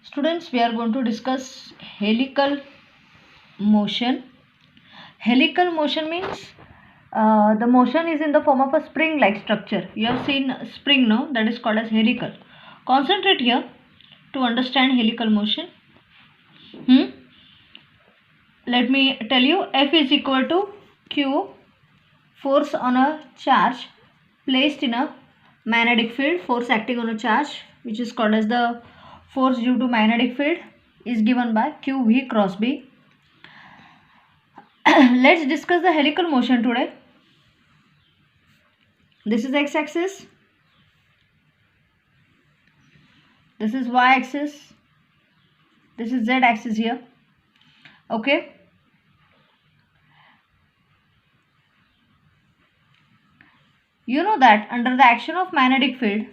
Students, we are going to discuss helical motion. Helical motion means the motion is in the form of a spring-like structure. You have seen spring, no? That is called as helical. Concentrate here to understand helical motion. Let me tell you, F is equal to Q, force on a charge placed in a magnetic field. Force acting on a charge, which is called as the force due to magnetic field, is given by QV cross B. Let's discuss the helical motion today. This is x-axis. This is y-axis. This is z-axis here. Okay. You know that under the action of magnetic field,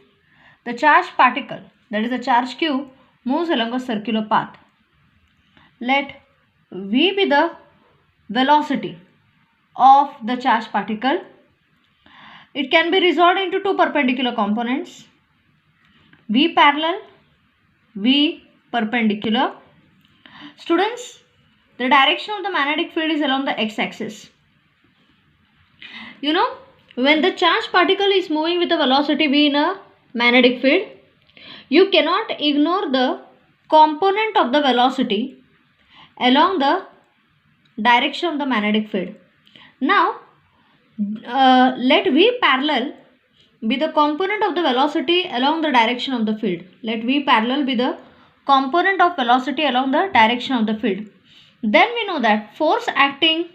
the charged particle, that is the charge Q, moves along a circular path. Let V be the velocity of the charged particle. It can be resolved into two perpendicular components, V parallel, V perpendicular. Students, the direction of the magnetic field is along the x-axis. You know, when the charged particle is moving with a velocity v in a magnetic field, you cannot ignore the component of the velocity along the direction of the magnetic field. Now, let v parallel be the component of the velocity along the direction of the field. Let v parallel be the component of velocity along the direction of the field. Then we know that force acting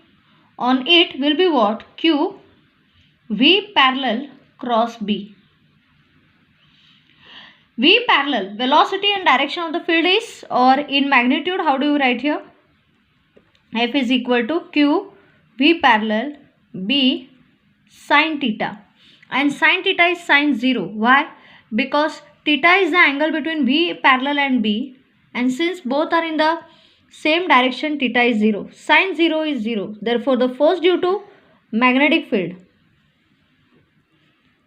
on it will be what? Q V parallel cross B. V parallel, velocity and direction of the field is, or in magnitude, how do you write here? F is equal to Q V parallel B sin theta. And sin theta is sin 0. Why? Because theta is the angle between V parallel and B. And since both are in the same direction, theta is 0. Sin 0 is 0. Therefore, the force due to magnetic field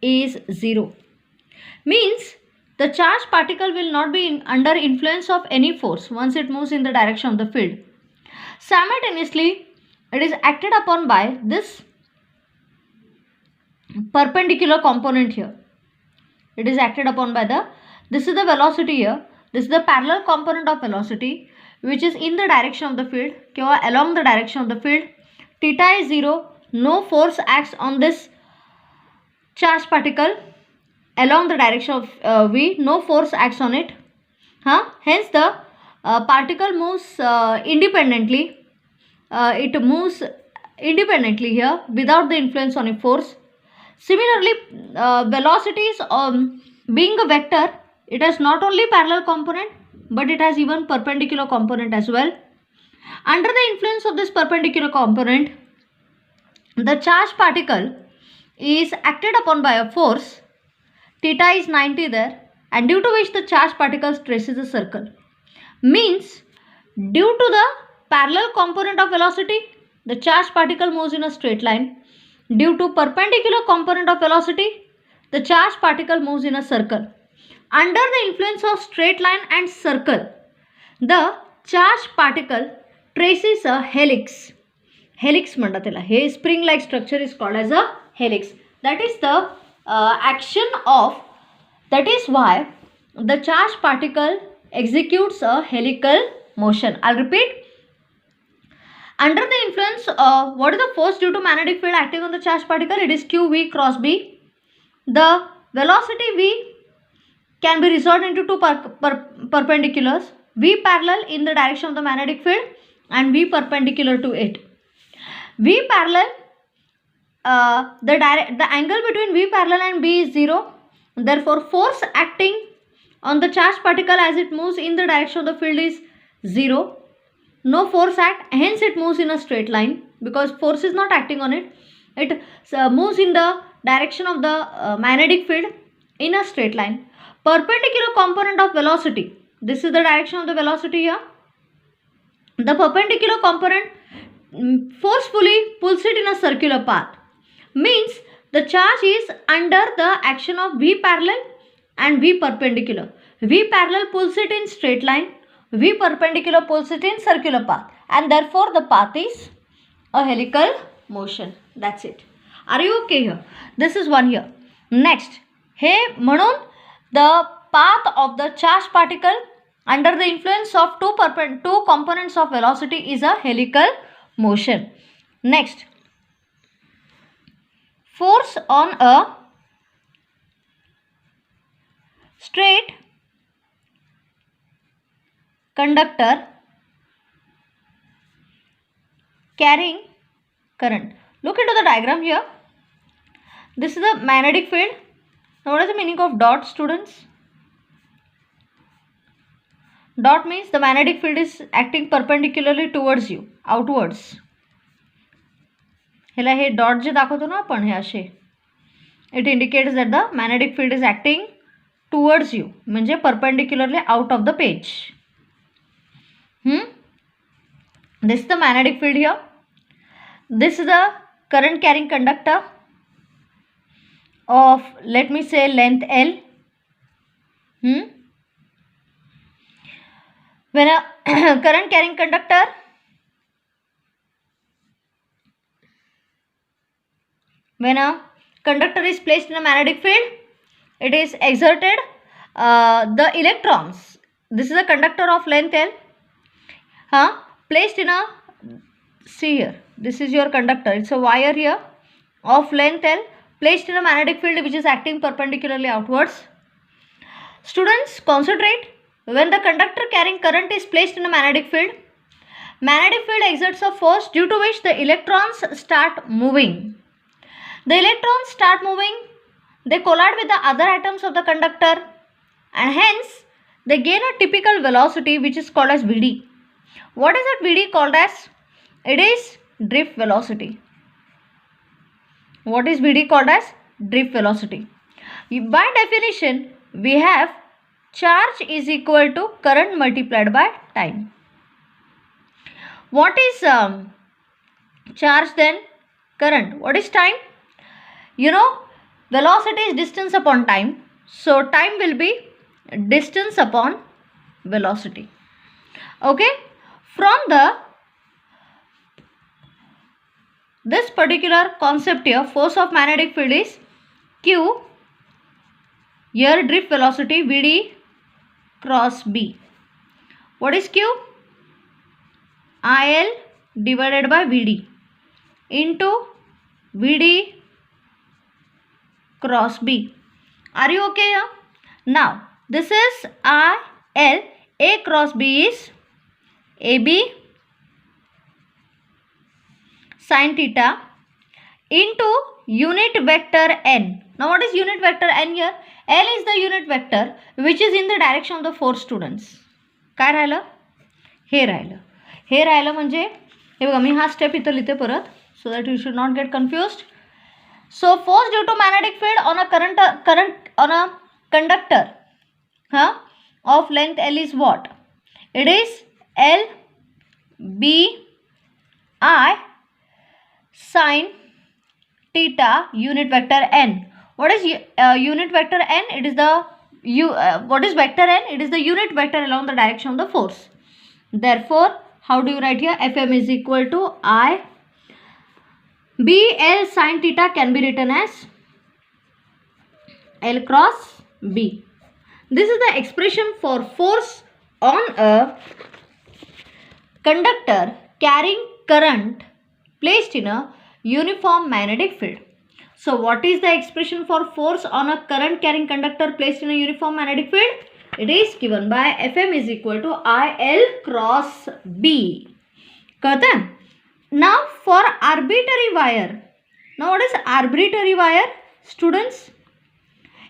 is 0. Means the charged particle will not be under influence of any force once it moves in the direction of the field. Simultaneously, it is acted upon by this perpendicular component here. It is acted upon by this is the velocity here. This is the parallel component of velocity which is in the direction of the field, along the direction of the field. Theta is 0. No force acts on this charged particle along the direction of V. No force acts on it. Hence the particle moves independently. It moves independently here without the influence on a force. Similarly, velocities being a vector, it has not only parallel component but it has even perpendicular component as well. Under the influence of this perpendicular component, the charged particle is acted upon by a force. Theta is 90 there, and due to which the charged particle traces a circle. Means due to the parallel component of velocity, the charged particle moves in a straight line. Due to perpendicular component of velocity, the charged particle moves in a circle. Under the influence of straight line and circle, the charged particle traces a helix. Helix mandatilla. A spring-like structure is called as a helix. That is the action of, that is why the charged particle executes a helical motion. I'll repeat. Under the influence, what is the force due to magnetic field acting on the charged particle? It is QV cross B. The velocity V can be resolved into two perpendiculars. V parallel in the direction of the magnetic field and V perpendicular to it. V parallel, the angle between V parallel and B is 0. Therefore, force acting on the charged particle as it moves in the direction of the field is 0. No force act, hence it moves in a straight line because force is not acting on it. It moves in the direction of the magnetic field in a straight line. Perpendicular component of velocity. This is the direction of the velocity here. The perpendicular component forcefully pulls it in a circular path. Means the charge is under the action of V parallel and V perpendicular. V parallel pulls it in straight line V perpendicular pulls it in circular path, and therefore the path is a helical motion. That's it. Are you okay here? This is one here. Next, हे म्हणून the path of the charged particle under the influence of two components of velocity is a helical motion. Next, force on a straight conductor carrying current. Look into the diagram here. This is the magnetic field. Now what is the meaning of dot, students? Dot means the magnetic field is acting perpendicularly towards you, outwards. ह्याला हे dot J दाखवतो ना आपण हे असे, it indicates that the magnetic field is acting towards you, म्हणजे perpendicularly out of the page. This is the magnetic field here. This is the current carrying conductor of, let me say, length L. When a current carrying conductor is placed in a magnetic field, it is exerted the electrons. This is a conductor of length L, placed in a, see here, this is your conductor, it's a wire here of length L, placed in a magnetic field which is acting perpendicularly outwards. Students, concentrate. When the conductor carrying current is placed in a magnetic field exerts a force due to which the electrons start moving. The electrons start moving, they collide with the other atoms of the conductor, and hence they gain a typical velocity which is called as Vd. What is that Vd called as? It is drift velocity. What is Vd called as? Drift velocity. By definition, we have charge is equal to current multiplied by time. What is charge then? Current. What is time? You know, velocity is distance upon time. So, time will be distance upon velocity. Okay. From this particular concept here, force of magnetic field is Q. Here drift velocity Vd cross B. What is Q? IL divided by Vd into Vd cross B. Are you okay here? Now, this is IL. A cross B is AB sin theta into unit vector n. Now, what is unit vector n here? L is the unit vector which is in the direction of the force, students. काय राहिलं? हे राहिलं म्हणजे हे बघा मी हा step इथं लिहिते परत, so that you should not get confused. So force due to magnetic field on a current on a conductor of length L is what? It is L B I sin theta unit vector n. What is unit vector n? It is the what is vector n? It is the unit vector along the direction of the force. Therefore, how do you write here? Fm is equal to I B L sin theta can be written as L cross B. This is the expression for force on a conductor carrying current placed in a uniform magnetic field. So, what is the expression for force on a current carrying conductor placed in a uniform magnetic field? It is given by Fm is equal to IL cross B. कळतं? Now, for arbitrary wire. Now, what is arbitrary wire? Students,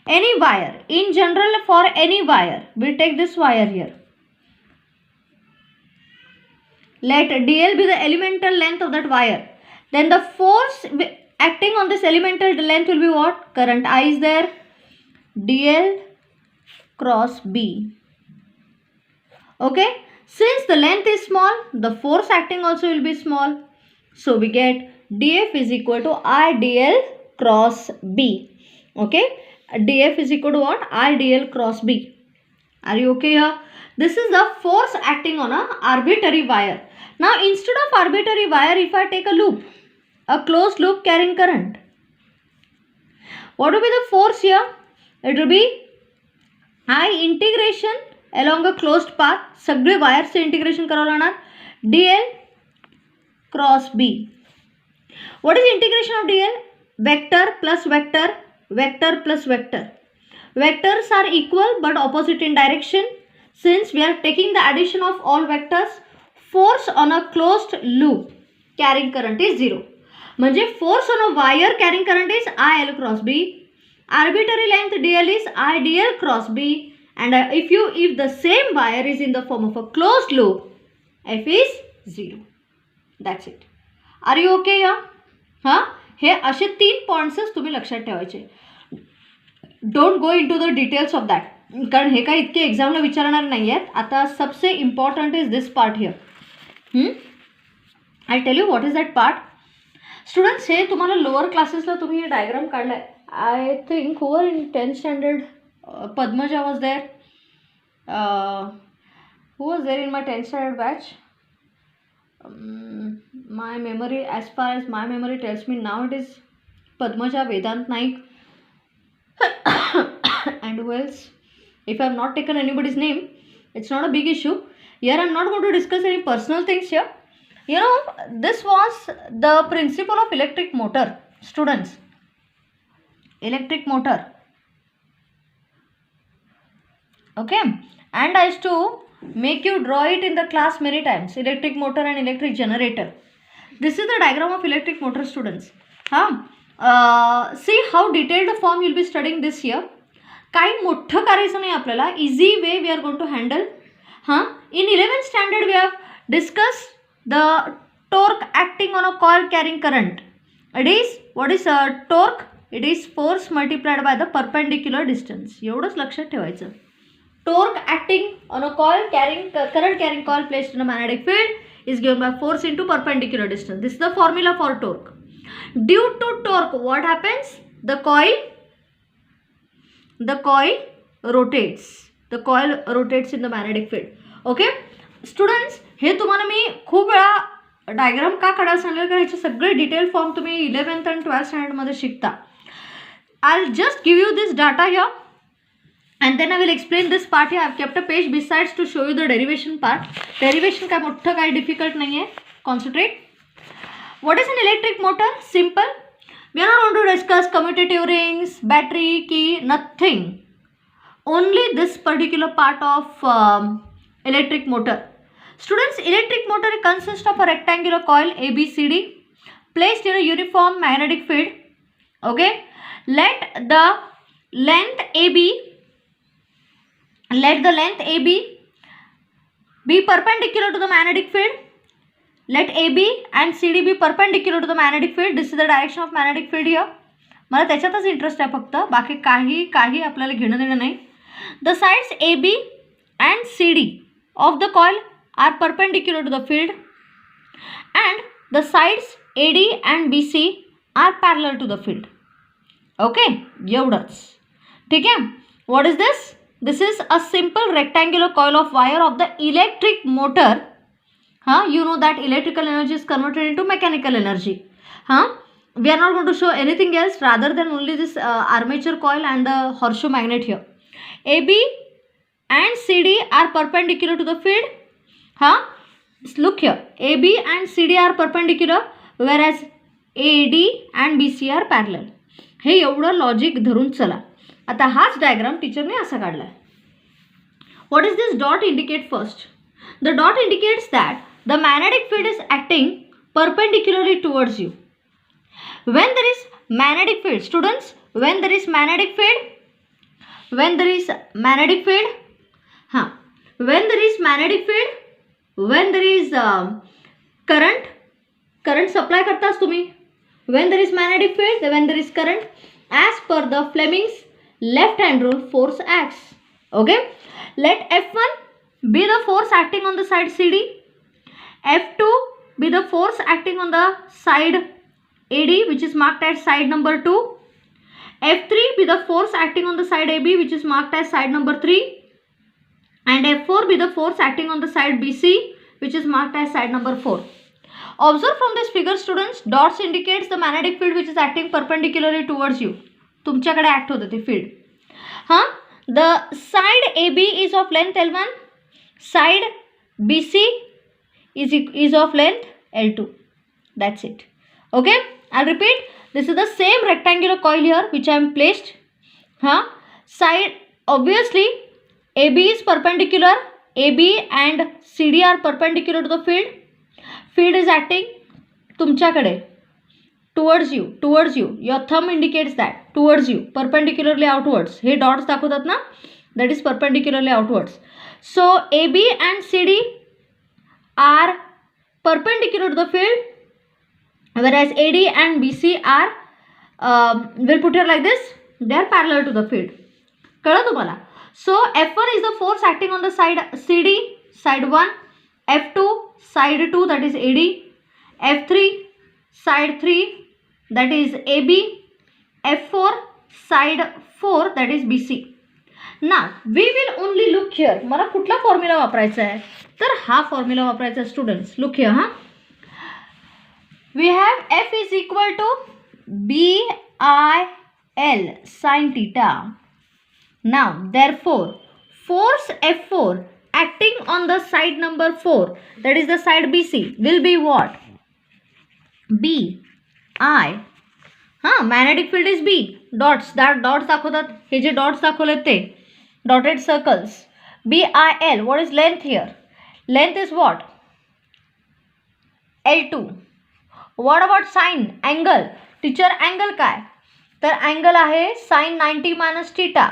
any wire. In general, for any wire, we'll take this wire here. Let dl be the elemental length of that wire. Then the force acting on this elemental length will be what? Current I is there. dl cross B. Okay. Since the length is small, the force acting also will be small. So we get df is equal to I dl cross B. Okay. df is equal to what? I dl cross B. Are you okay here? This is the force acting on a arbitrary wire. Now instead of arbitrary wire, if I take a loop, a closed loop carrying current, what will be the force here? It will be I integration along a closed path, सगळे वायरचे integration करावं लागणार, dl cross b. What is integration of dl? Vector plus vector, vector plus vector. Vectors are equal but opposite in direction. Since we are taking the addition of all vectors, force on a closed loop carrying current is 0. म्हणजे force on a wire carrying current is IL cross B. Arbitrary length dl is IDL cross B, and if the same wire is in the form of a closed loop, F is 0. That's it. Are you okay here? हां, हे असे 3 पॉईंट्सच तुम्ही लक्षात ठेवायचे. Don't go into the details of that, कारण हे काही इतके एक्झामला विचारणार नाही आहेत. आता सबसे important is this part here. I tell you what is that part. Students, हे तुम्हाला लोअर क्लासेसला तुम्ही हे डायग्राम काढलाय. I think who were in 10th standard, Padmaja was there. Who was there in my 10th standard batch? My memory, as far as my memory tells me now, it is Padmaja, Vedant Naik, and who else? If I have not taken anybody's name, it's not a big issue. Here I am not going to discuss any personal things here. You know, this was the principle of electric motor, students. Electric motor, okay, and I used to make you draw it in the class many times. Electric motor and electric generator. This is the diagram of electric motor, students. See how detailed form you'll be studying this year. काही मोठं करायचं नाही आपल्याला, easy way we are going to handle. In 11th standard we have discussed the torque acting on a coil carrying current. It is, what is torque? It is force multiplied by the perpendicular distance. एवढंच लक्षात ठेवायचं. Torque acting on a coil carrying current carrying coil placed in a magnetic field is given by force into perpendicular distance. This is the formula for torque. Due to torque, what happens? The coil rotates. The coil rotates in the magnetic field. Okay, students, हे तुम्हाला मी खूप वेळा diagram का काढायला सांगितलं, कारण ह्याचे सगळे detail form तुम्ही 11th and 12th standard मध्ये शिकता. I'll just give you this data here and then I will explain this part here. I've kept a page besides to show you the derivation part. Derivation काय मोठं काय difficult नाही आहे. Concentrate. What is an electric motor? Simple. We are not going to discuss commutative rings, battery, key, nothing. Only this particular part of electric motor. Students, electric motor consists of a rectangular coil ABCD placed in a uniform magnetic field. Okay. Let the length AB be perpendicular to the magnetic field. Let AB and CD be perpendicular to the magnetic field. This is the direction of magnetic field here. मला त्याच्यातच interest आहे फक्त, बाकी काही आपल्याला घेणं देणं नाही. The sides AB and CD of the coil are perpendicular to the field and the sides AD and BC are parallel to the field. Okay, एवढंच. ठीक आहे. What is this? This is a simple rectangular coil of wire of the electric motor. You know that electrical energy is converted into mechanical energy. We are not going to show anything else rather than only this armature coil and the horseshoe magnet here. AB and CD are perpendicular to the field. Look here, AB and CD are perpendicular whereas AD and BC are parallel. हे एवढं logic धरून चला. आता हाच diagram टीचरने असा काढला आहे. What is this dot indicate first? The dot indicates that the magnetic field is acting perpendicularly towards you. when there is magnetic field, students, when there is magnetic field, when there is magnetic field, when there is magnetic field, when there is current supply करतास तुम्ही. When there is magnetic field, when there is current, as per the Fleming's left hand rule, force acts. Okay, let F1 be the force acting on the side CD, F2 be the force acting on the side AD, which is marked as side number 2, F3 be the force acting on the side AB, which is marked as side number 3, and F4 be the force acting on the side BC, which is marked as side number 4. Observe from this figure, students, dots indicates the magnetic field which is acting perpendicularly towards you. तुमच्याकडे act होते ते field. The side AB is of length L1, side BC is of length L2. That's it. Okay, I'll repeat. This is the same rectangular coil here which I am placed. Side, obviously AB is perpendicular. AB and CD are perpendicular to the field. Field is acting तुमच्याकडे towards you. Your thumb indicates that towards you, perpendicularly outwards. Hey dots दाखवतात ना, that is perpendicularly outwards. So AB and CD are perpendicular to the field, whereas AD and BC are we'll put it like this, they are parallel to the field. कळलं तुम्हाला? So F1 is the force acting on the side CD, side 1, F2 side 2, that is AD, F3 side 3, that is AB, F4 side 4, that is BC. Now we will only look here. मला कुठला formula वापरायचा आहे? तर हा formula वापरायचा आहे students. Look here. We have F is equal to BIL sin theta. Now therefore force F4 acting on the side number 4, that is the side BC, will be what? BI. Magnetic field is B. Dots, that dots दाखवतात. हे जे dots दाखवलेत ते dotted circles. BIL. What is length here? Length is what? L2. What about sine? Angle. Teacher, angle काय? तर angle आहे sin 90 minus theta.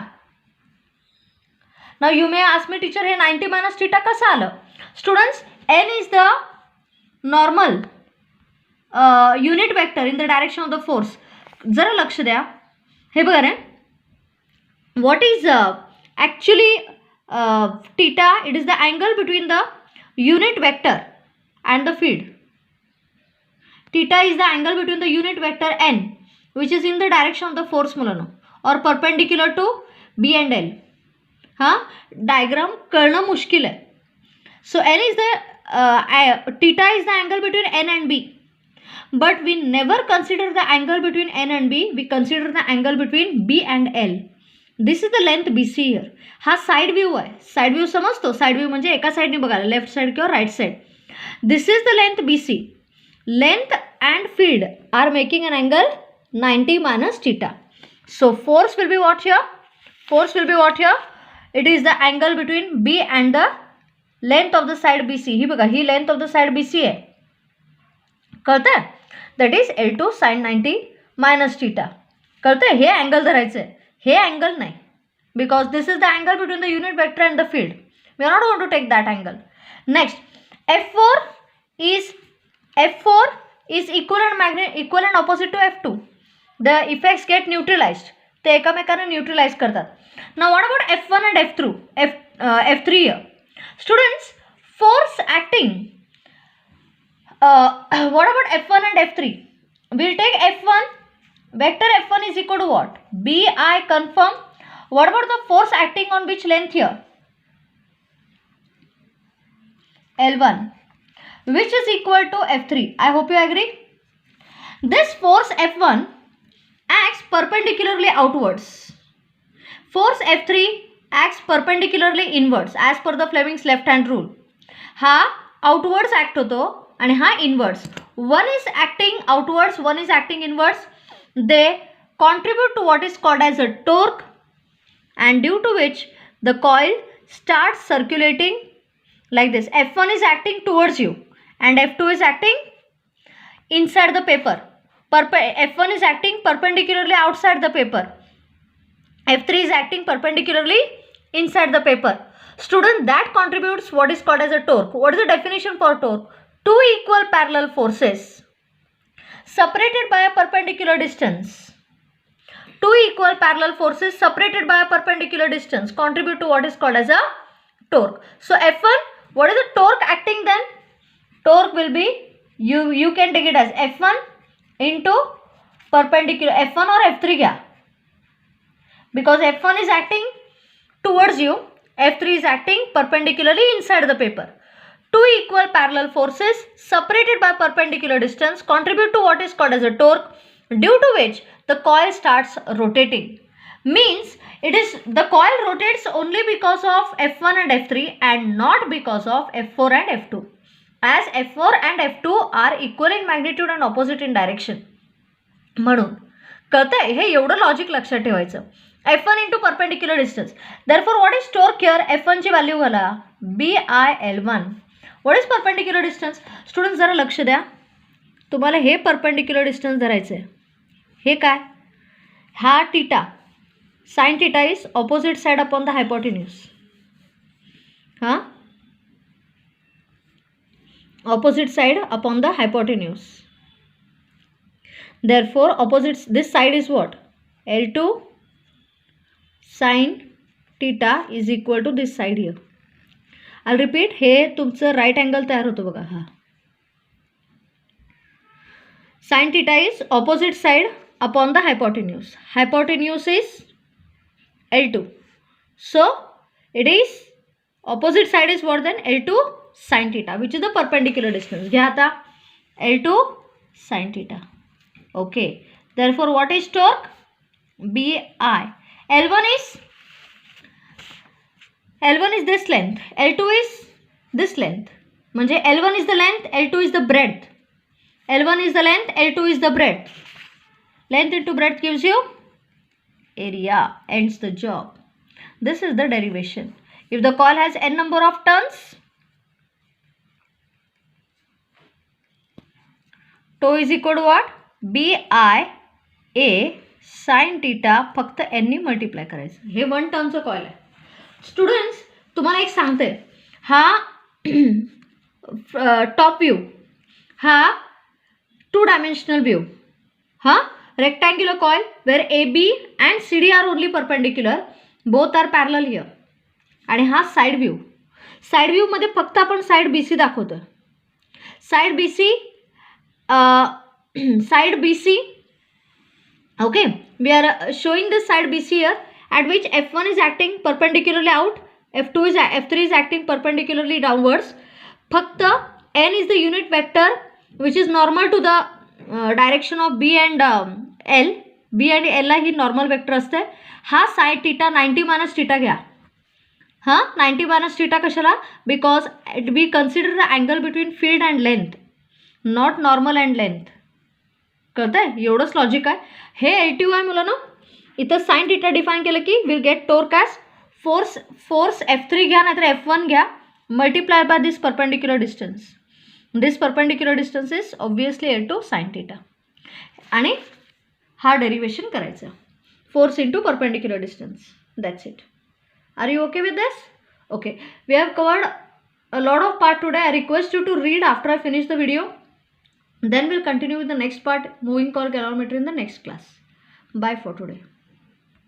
Now you may ask me, teacher, hey 90 minus theta कसं आलं? Students, n is the normal unit vector in the direction of the force. जरा लक्ष द्या. हे बघा रे, what is actually theta? It is the angle between the unit vector and the field. Theta is the angle between the unit vector n, which is in the direction of the force मुलांनो, or perpendicular to B and L. Diagram कळणं मुश्किल आहे. So n is the theta is the angle between n and B, but we never consider the angle between n and B. We consider the angle between B and L. This is the length BC here. हा side view आहे. Side view समजतो. Side view म्हणजे एका साइडने बघायला, left side किंवा right side. This is the length BC. Length and field are making an angle 90 minus theta. So force will be what here? Force will be what here? It is the angle between B and the length of the side BC. ही बघा, ही length of the side BC आहे. कळतंय? That is L2 sin 90 minus theta. कळतंय? हे angle धरायचं आहे. हे angle नाही. Because this is the angle between the unit vector and the field. We are not going to take that angle. Next, F4 is equal and opposite to F2. The effects get neutralized. ते एकामेकांना neutralise करतात. Now what about F1 and F3 here? Students, force acting. What about F1 and F3? We'll take F1. Vector F1 is equal to what? BI, confirm. What about the force acting on which length here? L1, which is equal to F3. I hope you agree. This force F1 acts perpendicularly outwards. Force F3 acts perpendicularly inwards as per the Fleming's left hand rule. हा outwards act होतो आणि हा inwards. One is acting outwards, one is acting inwards. They contribute to what is called as a torque, and due to which the coil starts circulating like this. F1 is acting towards you and F2 is acting inside the paper. F1 is acting perpendicularly outside the paper. F3 is acting perpendicularly inside the paper. Student, that contributes what is called as a torque. What is the definition for torque? Two equal parallel forces separated by a perpendicular distance. Two equal parallel forces separated by a perpendicular distance contribute to what is called as a torque. So F1, what is the torque acting then? Torque will be, you can take it as F1 into perpendicular, F1 or F3 क्या? Because F1 is acting towards you F3 is acting perpendicularly inside the paper. Two equal parallel forces separated by perpendicular distance contribute to what is called as a torque, due to which the coil starts rotating. Means it is the coil rotates only because of F1 and F3 and not because of F4 and F2. As F4 and F2 are equal in magnitude and opposite in direction. म्हणून कळतंय, हे एवढं logic लक्षात ठेवायचं. F1 into perpendicular distance. Therefore what is torque here? F1 ची value घाला BIL1. What is perpendicular distance? Student जरा लक्ष द्या, तुम्हाला हे परपेंडिक्युलर डिस्टन्स धरायचं आहे. हे काय? हा theta, sine theta is opposite side upon the hypotenuse. हां, opposite side upon the hypotenuse. Therefore opposite, this side is what? L2 sin theta is equal to this side here. I'll repeat, हे तुमचं right angle तयार होतो बघा. हा sin theta is opposite side upon the hypotenuse. Hypotenuse is L2. So it is opposite side is what then? L2 sin theta, which is the perpendicular distance. घ्या आता L2 sin theta. Okay. Therefore, what is torque? BI. L1 is this length. L2 is this length. म्हणजे L1 is the length, L2 is the breadth. L1 is the length, L2 is the breadth. Length into breadth gives you area. Ends the job. This is the derivation. If the coil has n number of turns, tau is equal to what? BI sin theta फक्त n नी multiply करायचं. हे 1 टर्नचं coil आहे. Students तुम्हाला एक सांगते, हा top view, हा 2 dimensional view, हा rectangular coil where AB and CD are only perpendicular, both are parallel here. आणि हा साइड व्ह्यू. साइड व्ह्यूमध्ये फक्त आपण साइड BC दाखवतो. Side BC, okay, we are showing this side BC here, at which F1 is acting perpendicularly out, F3 is acting perpendicularly downwards. फक्त n is the unit vector which is normal to the direction of B and L. B and L ला ही normal vector असते. हा side theta 90 minus theta घ्या. हां, 90 minus theta कशाला? Because we consider the angle between field and length, not normal and length. कळतंय? एवढंच logic आहे. हे L2 आहे मुलांना. इथं साइन थीटा डिफाइन केलं की will get torque as force F3 घ्या नाहीतर F1 घ्या, multiply by this perpendicular distance. This perpendicular distance is obviously L2 sine theta. आणि हा डेरिवेशन करायचं, force into perpendicular distance. That's it. Are you okay with this? Okay. We have covered a lot of part today. I request you to read after I finish the video. Then we'll continue with the next part, moving coil galvanometry, in the next class. Bye for today.